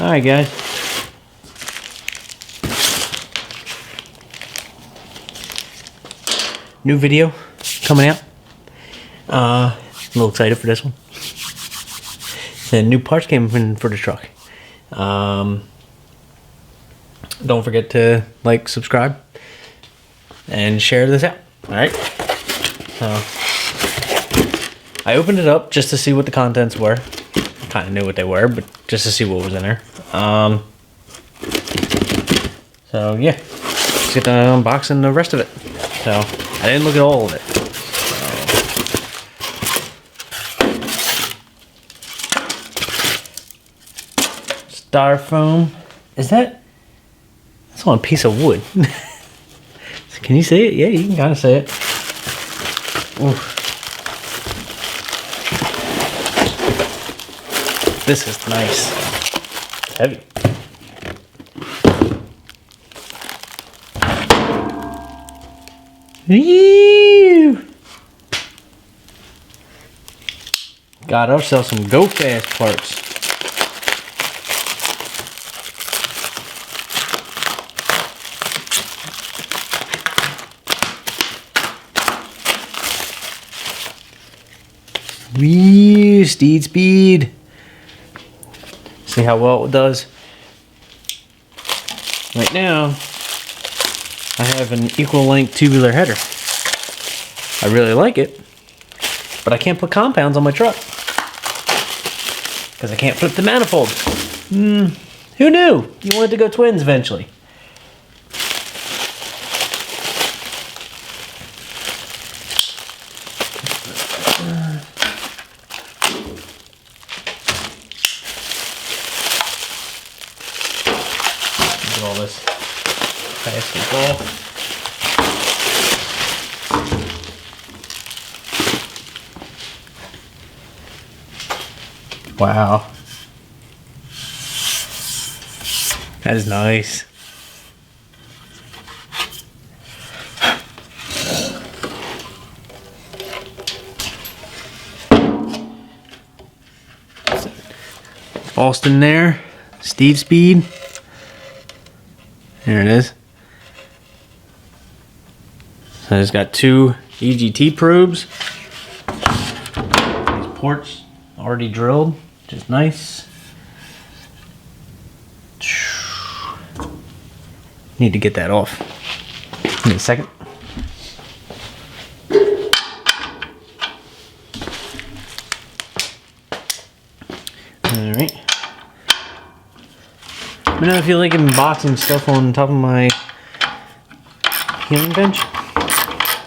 Alright guys. New video coming out. A little excited for this one. The new parts came in for the truck. Don't forget to like, subscribe, and share this out. Alright? So, I opened it up just to see what the contents were. Kind of knew what they were, but just to see what was in there. So yeah, let's get to unboxing the rest of it. So I didn't look at all of it. So, styrofoam. Is that? That's on a piece of wood. Can you see it? Yeah, you can kind of see it. Oof. This is nice. It's heavy. Ew. Got ourselves some Go Fast parts. Wee, Steed Speed. See how well it does. Right now, I have an equal length tubular header. I really like it, but I can't put compounds on my truck because I can't flip the manifold. Who knew? You wanted to go twins eventually. Look at all this plastic off. Wow. That is nice. Austin there. Steed Speed. There it is. So it's got two EGT probes. These ports already drilled, which is nice. Need to get that off. Give me a second. Alright. Let me know if you like unboxing stuff on top of my healing bench.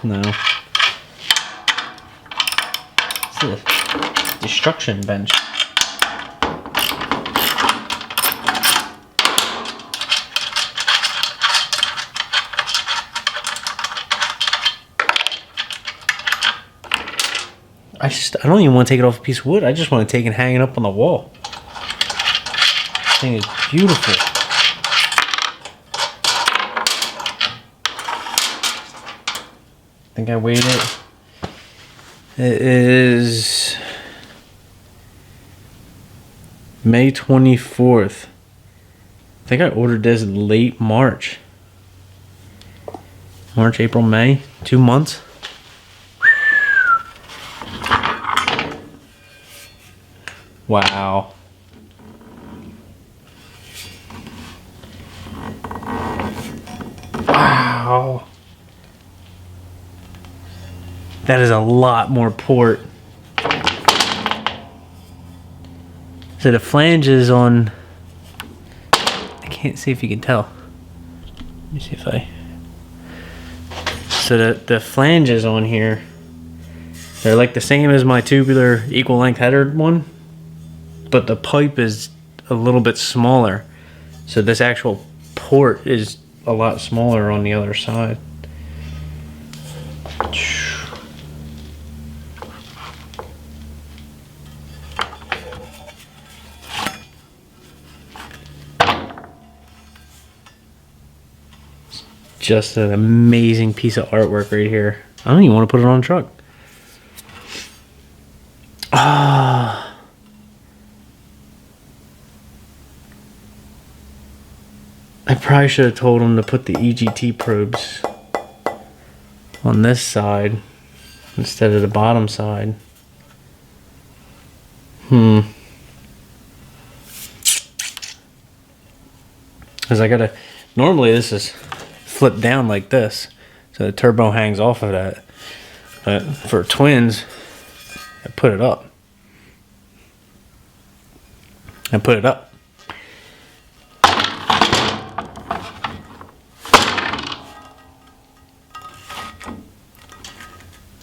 No. It's a destruction bench. I don't even want to take it off a piece of wood. I just want to take it and hang it up on the wall. This thing is beautiful. I think I weighed it. It is May 24th. I think I ordered this late March. March, April, May. 2 months. Wow. Wow. That is a lot more port. So the flanges on... I can't see if you can tell. Let me see if I... So the flanges on here, they're like the same as my tubular equal length header one, but the pipe is a little bit smaller. So this actual port is a lot smaller on the other side. Just an amazing piece of artwork right here. I don't even want to put it on a truck. Ah. I probably should have told him to put the EGT probes on this side instead of the bottom side. Because I gotta, normally this is flipped down like this, so the turbo hangs off of that. But for twins, I put it up.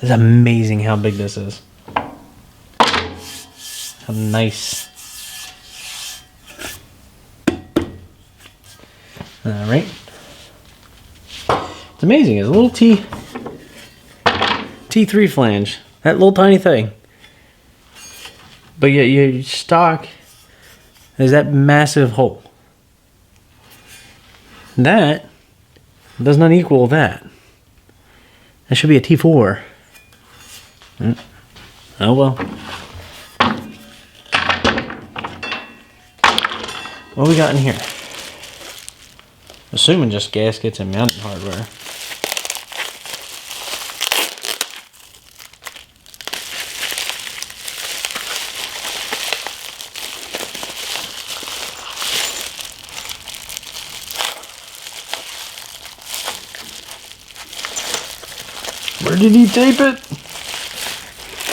It's amazing how big this is. How nice. Alright. It's amazing. It's a little T3 flange. That little tiny thing. But yet your stock is that massive hole. That does not equal that. That should be a T4. Oh well. What we got in here? Assuming just gaskets and mounting hardware. Where did he tape it?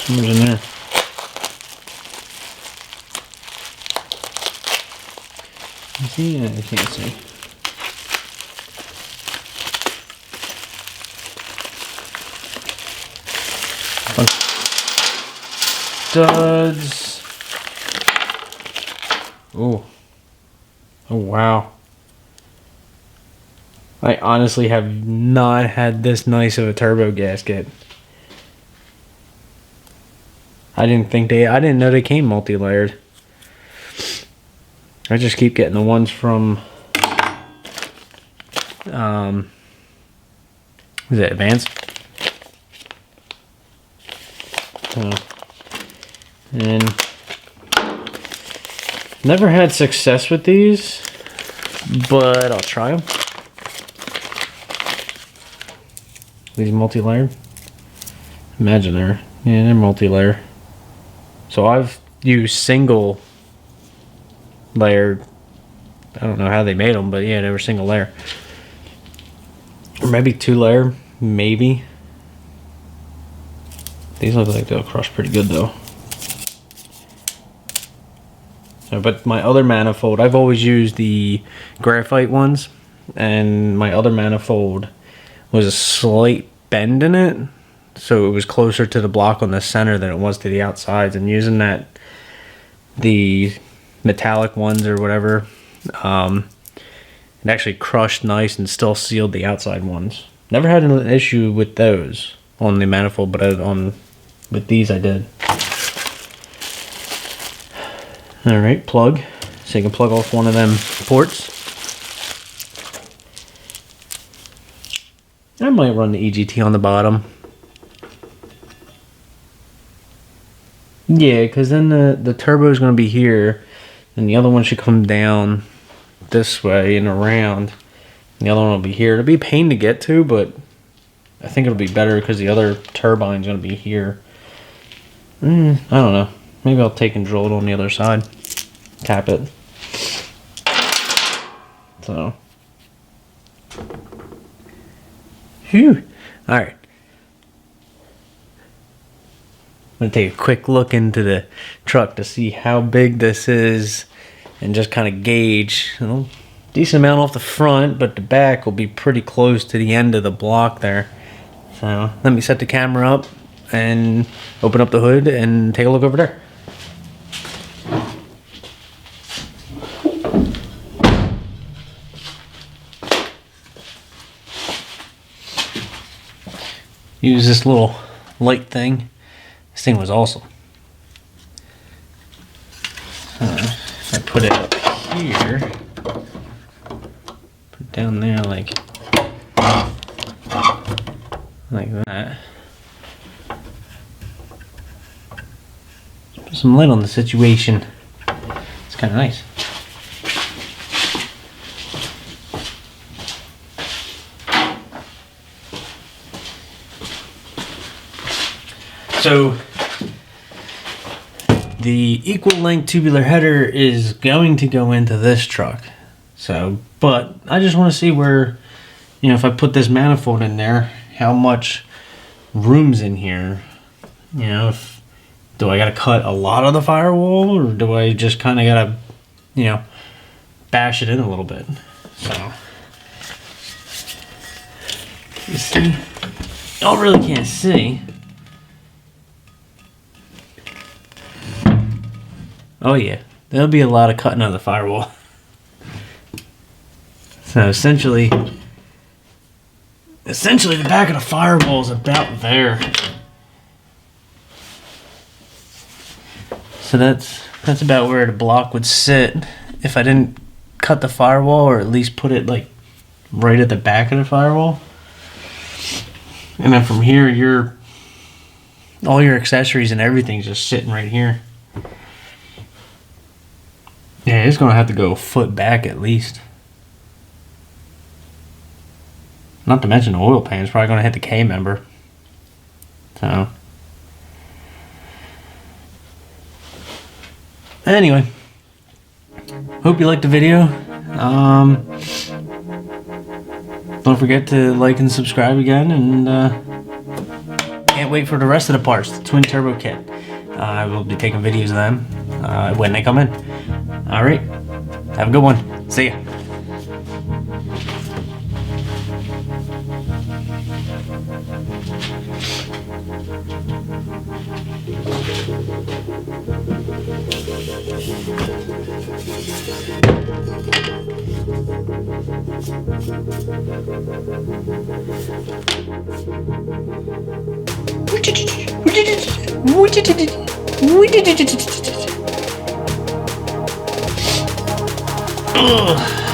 Somewhere's in there. You see? I can't see. Studs. Oh. Oh wow. I honestly have not had this nice of a turbo gasket. I didn't know they came multi-layered. I just keep getting the ones from is it Advanced? And never had success with these, but I'll try them. These multi-layered. Imagine they're multi-layer. So I've used single layered. I don't know how they made them, but yeah, they were single layer. Or maybe 2-layer, maybe. These look like they'll crush pretty good though. But my other manifold, I've always used the graphite ones, and my other manifold was a slight bend in it, so it was closer to the block on the center than it was to the outsides. And using that, the metallic ones or whatever, it actually crushed nice and still sealed the outside ones. Never had an issue with those on the manifold, but with these I did. Alright, plug. So you can plug off one of them ports. I might run the EGT on the bottom. Yeah, because then the turbo is going to be here, and the other one should come down this way and around. And the other one will be here. It'll be a pain to get to, but I think it'll be better because the other turbine's going to be here. I don't know. Maybe I'll take and drill it on the other side. Tap it. So. Phew. Alright. I'm going to take a quick look into the truck to see how big this is and just kind of gauge. You know, decent amount off the front, but the back will be pretty close to the end of the block there. So let me set the camera up and open up the hood and take a look over there. Use this little light thing. This thing was awesome. I put it up here, put it down there like that. Put some light on the situation. It's kind of nice. So the equal length tubular header is going to go into this truck. So, but I just want to see where, you know, if I put this manifold in there, how much room's in here. You know, do I got to cut a lot of the firewall, or do I just kind of got to, you know, bash it in a little bit? So, you see, y'all really can't see. Oh yeah, there'll be a lot of cutting of the firewall. So essentially the back of the firewall is about there. So that's about where the block would sit if I didn't cut the firewall, or at least put it like right at the back of the firewall. And then from here, all your accessories and everything's just sitting right here. Yeah, it's gonna have to go a foot back at least. Not to mention the oil pan is probably gonna hit the K member. So anyway, hope you liked the video. Don't forget to like and subscribe again, and can't wait for the rest of the parts, the twin turbo kit. I will be taking videos of them when they come in. Alright, have a good one. See ya. Ugh.